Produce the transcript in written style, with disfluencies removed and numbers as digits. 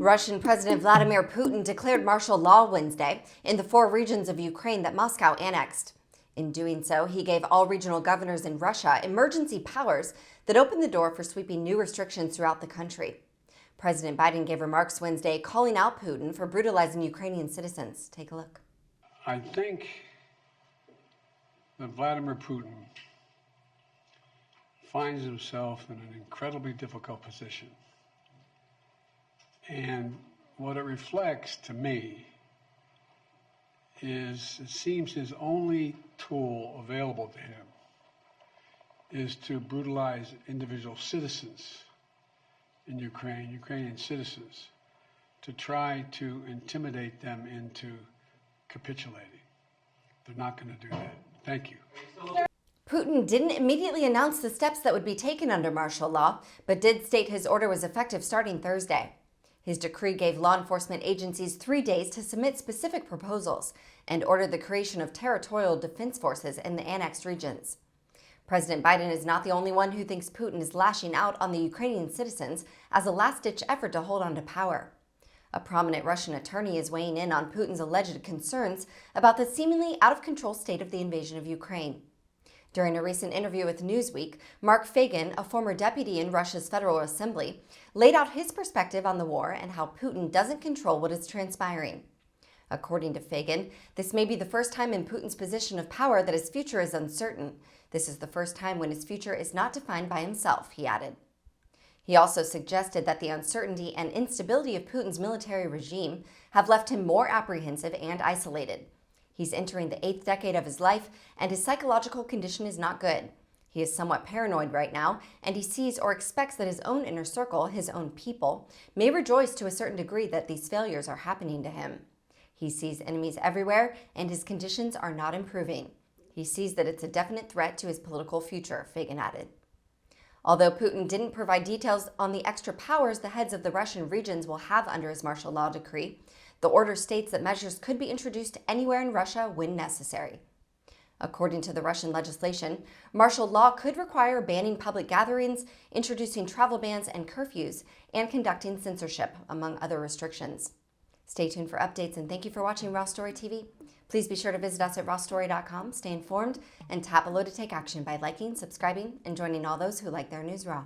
Russian President Vladimir Putin declared martial law Wednesday in the 4 regions of Ukraine that Moscow annexed. In doing so, he gave all regional governors in Russia emergency powers that opened the door for sweeping new restrictions throughout the country. President Biden gave remarks Wednesday calling out Putin for brutalizing Ukrainian citizens. Take a look. I think that Vladimir Putin finds himself in an incredibly difficult position. And what it reflects to me is it seems his only tool available to him is to brutalize individual citizens in Ukraine, Ukrainian citizens, to try to intimidate them into capitulating. They're not going to do that. Thank you. Putin didn't immediately announce the steps that would be taken under martial law, but did state his order was effective starting Thursday. His decree gave law enforcement agencies 3 days to submit specific proposals and ordered the creation of territorial defense forces in the annexed regions. President Biden is not the only one who thinks Putin is lashing out on the Ukrainian citizens as a last-ditch effort to hold on to power. A prominent Russian attorney is weighing in on Putin's alleged concerns about the seemingly out-of-control state of the invasion of Ukraine. During a recent interview with Newsweek, Feygin, a former deputy in Russia's Federal Assembly, laid out his perspective on the war and how Putin doesn't control what is transpiring. According to Feygin, this may be the first time in Putin's position of power that his future is uncertain. This is the first time when his future is not defined by himself, he added. He also suggested that the uncertainty and instability of Putin's military regime have left him more apprehensive and isolated. He's entering the 8th decade of his life, and his psychological condition is not good. He is somewhat paranoid right now, and he sees or expects that his own inner circle, his own people, may rejoice to a certain degree that these failures are happening to him. He sees enemies everywhere, and his conditions are not improving. He sees that it's a definite threat to his political future, Feygin added. Although Putin didn't provide details on the extra powers the heads of the Russian regions will have under his martial law decree, the order states that measures could be introduced anywhere in Russia when necessary. According to the Russian legislation, martial law could require banning public gatherings, introducing travel bans and curfews, and conducting censorship, among other restrictions. Stay tuned for updates, and thank you for watching Raw Story TV. Please be sure to visit us at rawstory.com, stay informed, and tap below to take action by liking, subscribing, and joining all those who like their news raw.